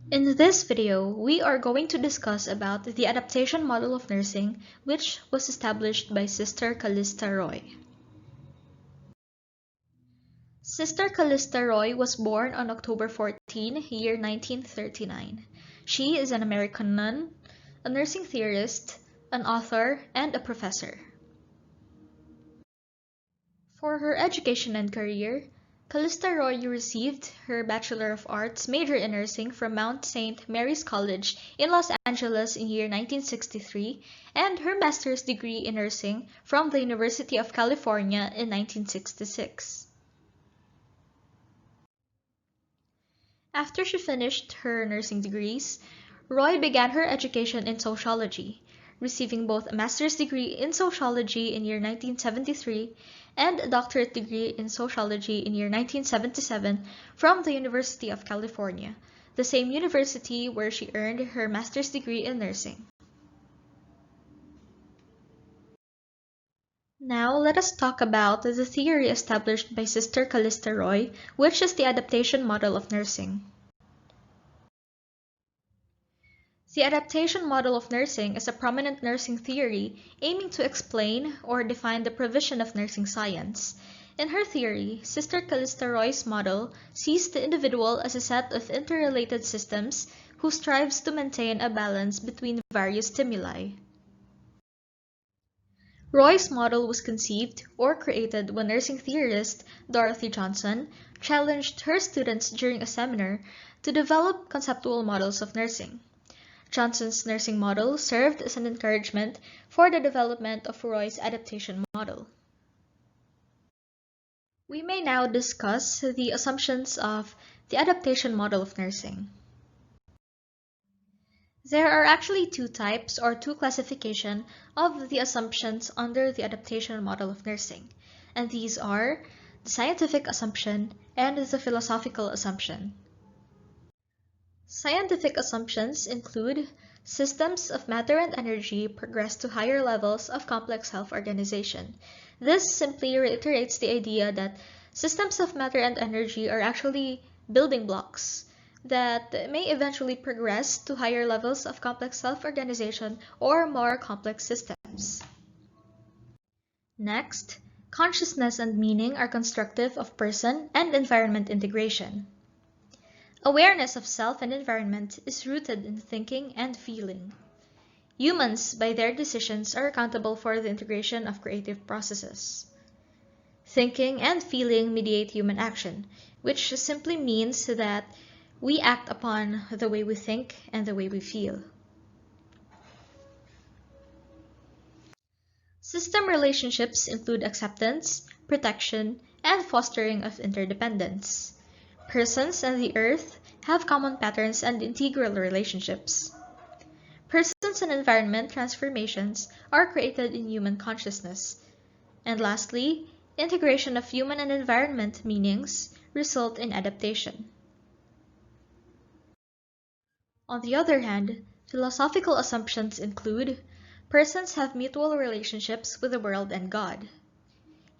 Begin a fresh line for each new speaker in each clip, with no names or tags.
In this video, we are going to discuss about the adaptation model of nursing, which was established by Sister Callista Roy. Sister Callista Roy was born on October 14, year 1939. She is an American nun, a nursing theorist, an author, and a professor. For her education and career, Callista Roy received her Bachelor of Arts major in nursing from Mount St. Mary's College in Los Angeles in year 1963 and her master's degree in nursing from the University of California in 1966. After she finished her nursing degrees, Roy began her education in sociology, receiving both a master's degree in sociology in year 1973 and a doctorate degree in sociology in year 1977 from the University of California, the same university where she earned her master's degree in nursing. Now let us talk about the theory established by Sister Callista Roy, which is the adaptation model of nursing. The adaptation model of nursing is a prominent nursing theory aiming to explain or define the provision of nursing science. In her theory, Sister Callista Roy's model sees the individual as a set of interrelated systems who strives to maintain a balance between various stimuli. Roy's model was conceived or created when nursing theorist Dorothy Johnson challenged her students during a seminar to develop conceptual models of nursing. Johnson's nursing model served as an encouragement for the development of Roy's adaptation model. We may now discuss the assumptions of the adaptation model of nursing. There are actually two types or two classifications of the assumptions under the adaptation model of nursing, and these are the scientific assumption and the philosophical assumption. Scientific assumptions include systems of matter and energy progress to higher levels of complex self-organization. This simply reiterates the idea that systems of matter and energy are actually building blocks that may eventually progress to higher levels of complex self-organization or more complex systems. Next, consciousness and meaning are constructive of person and environment integration. Awareness of self and environment is rooted in thinking and feeling. Humans, by their decisions, are accountable for the integration of creative processes. Thinking and feeling mediate human action, which simply means that we act upon the way we think and the way we feel. System relationships include acceptance, protection, and fostering of interdependence. Persons and the earth have common patterns and integral relationships. Persons and environment transformations are created in human consciousness. And lastly, integration of human and environment meanings result in adaptation. On the other hand, philosophical assumptions include persons have mutual relationships with the world and God.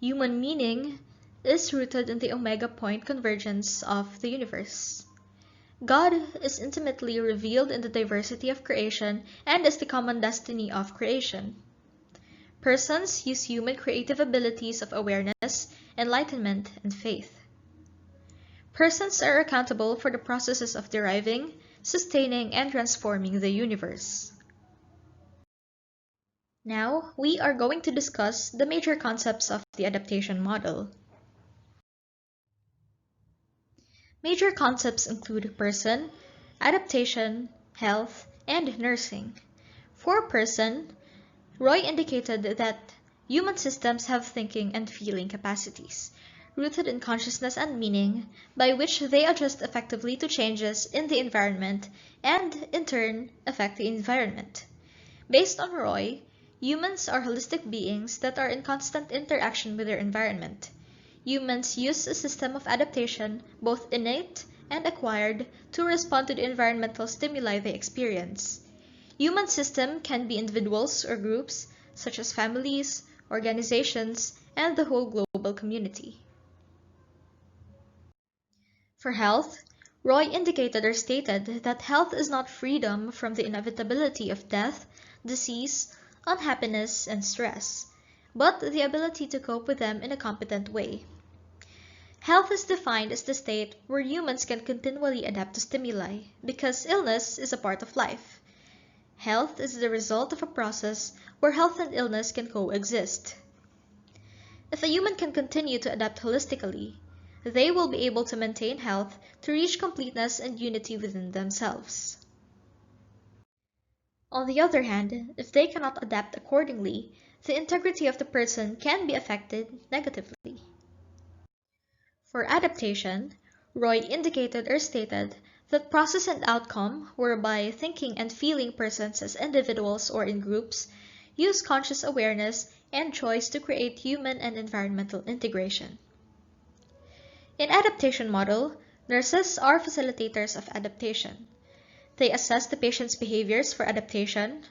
Human meaning is rooted in the omega point convergence of the universe. God is intimately revealed in the diversity of creation and is the common destiny of creation. Persons use human creative abilities of awareness, enlightenment, and faith. Persons are accountable for the processes of deriving, sustaining, and transforming the universe. Now, we are going to discuss the major concepts of the adaptation model. Major concepts include person, adaptation, health, and nursing. For person, Roy indicated that human systems have thinking and feeling capacities, rooted in consciousness and meaning, by which they adjust effectively to changes in the environment and, in turn, affect the environment. Based on Roy, humans are holistic beings that are in constant interaction with their environment. Humans use a system of adaptation, both innate and acquired, to respond to the environmental stimuli they experience. Human system can be individuals or groups, such as families, organizations, and the whole global community. For health, Roy indicated or stated that health is not freedom from the inevitability of death, disease, unhappiness, and stress, but the ability to cope with them in a competent way. Health is defined as the state where humans can continually adapt to stimuli, because illness is a part of life. Health is the result of a process where health and illness can coexist. If a human can continue to adapt holistically, they will be able to maintain health to reach completeness and unity within themselves. On the other hand, if they cannot adapt accordingly, the integrity of the person can be affected negatively. For adaptation, Roy indicated or stated that process and outcome, whereby thinking and feeling persons as individuals or in groups, use conscious awareness and choice to create human and environmental integration. In adaptation model, nurses are facilitators of adaptation. They assess the patient's behaviors for adaptation,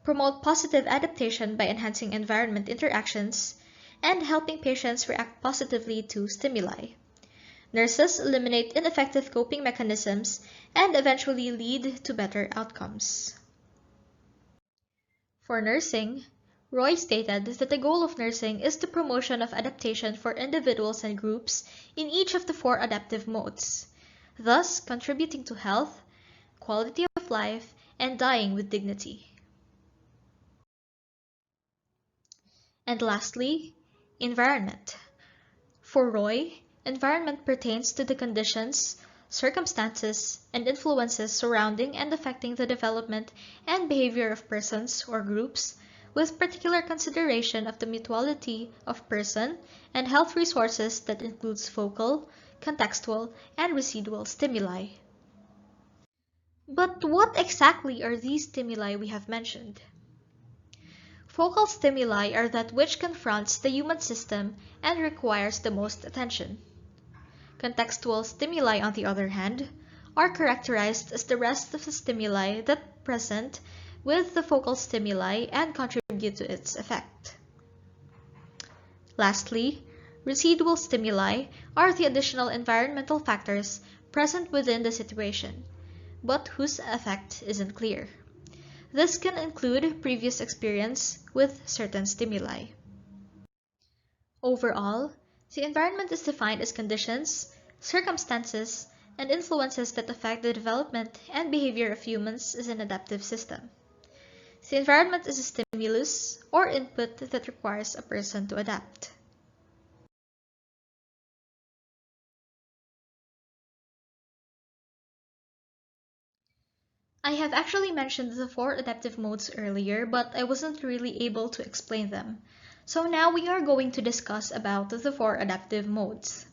promote positive adaptation by enhancing environment interactions, and helping patients react positively to stimuli. Nurses eliminate ineffective coping mechanisms and eventually lead to better outcomes. For nursing, Roy stated that the goal of nursing is the promotion of adaptation for individuals and groups in each of the 4 adaptive modes, thus contributing to health, quality of life, and dying with dignity. And lastly, environment. For Roy, environment pertains to the conditions, circumstances, and influences surrounding and affecting the development and behavior of persons or groups, with particular consideration of the mutuality of person and health resources that includes focal, contextual, and residual stimuli. But what exactly are these stimuli we have mentioned? Focal stimuli are that which confronts the human system and requires the most attention. Contextual stimuli, on the other hand, are characterized as the rest of the stimuli that present with the focal stimuli and contribute to its effect. Lastly, residual stimuli are the additional environmental factors present within the situation, but whose effect isn't clear. This can include previous experience with certain stimuli. Overall, the environment is defined as conditions, circumstances, and influences that affect the development and behavior of humans as an adaptive system. The environment is a stimulus or input that requires a person to adapt. I have actually mentioned the 4 adaptive modes earlier, but I wasn't really able to explain them. So now we are going to discuss about the 4 adaptive modes.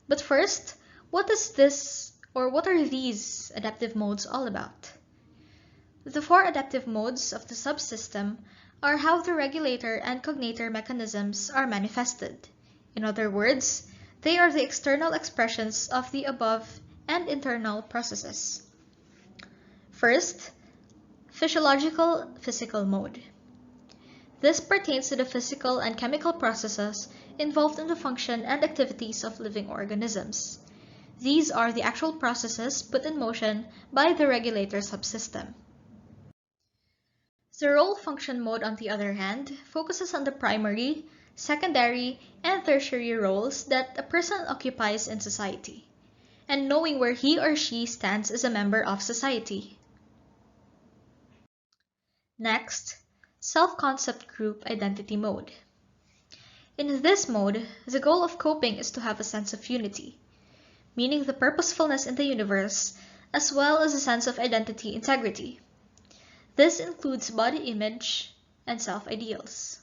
But first, what is this or what are these adaptive modes all about? The 4 adaptive modes of the subsystem are how the regulator and cognator mechanisms are manifested. In other words, they are the external expressions of the above and internal processes. First, physiological physical mode. This pertains to the physical and chemical processes involved in the function and activities of living organisms. These are the actual processes put in motion by the regulator subsystem. The role-function mode, on the other hand, focuses on the primary, secondary, and tertiary roles that a person occupies in society, and knowing where he or she stands as a member of society. Next, self-concept group identity mode. In this mode, the goal of coping is to have a sense of unity, meaning the purposefulness in the universe, as well as a sense of identity integrity. This includes body image and self-ideals.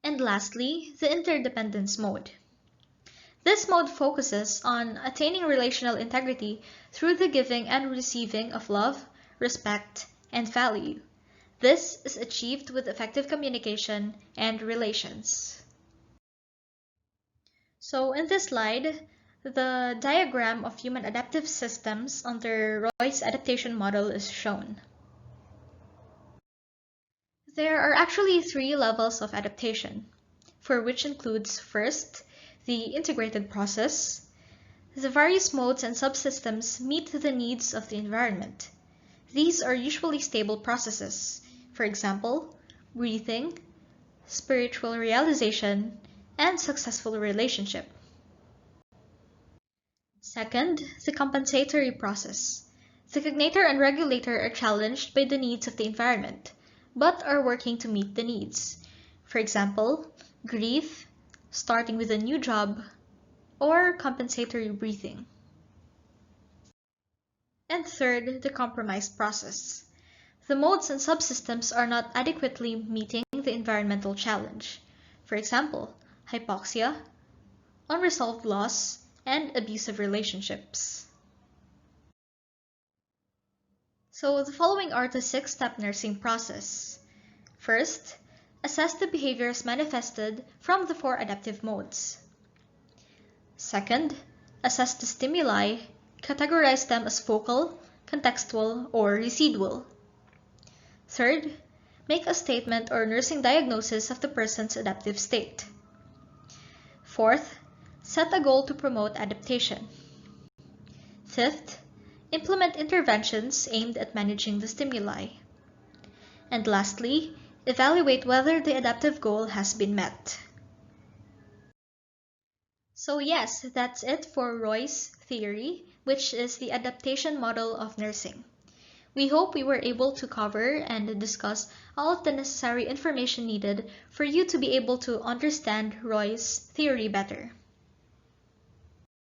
And lastly, the interdependence mode. This mode focuses on attaining relational integrity through the giving and receiving of love, respect, and value. This is achieved with effective communication and relations. So in this slide, the diagram of human adaptive systems under Roy's adaptation model is shown. There are actually 3 levels of adaptation, for which includes first, the integrated process, The various modes and subsystems meet the needs of the environment. These are usually stable processes, for example, breathing, spiritual realization, and successful relationship. Second, the compensatory process. The cognator and regulator are challenged by the needs of the environment, but are working to meet the needs. For example, grief, starting with a new job, or compensatory breathing. And third, the compromise process. The modes and subsystems are not adequately meeting the environmental challenge. For example, hypoxia, unresolved loss, and abusive relationships. So the following are the 6-step nursing process. First, assess the behaviors manifested from the 4 adaptive modes. Second, assess the stimuli, categorize them as focal, contextual, or residual. Third, make a statement or nursing diagnosis of the person's adaptive state. Fourth, set a goal to promote adaptation. Fifth, implement interventions aimed at managing the stimuli. And lastly, evaluate whether the adaptive goal has been met. So yes, that's it for Roy's theory, which is the adaptation model of nursing. We hope we were able to cover and discuss all of the necessary information needed for you to be able to understand Roy's theory better.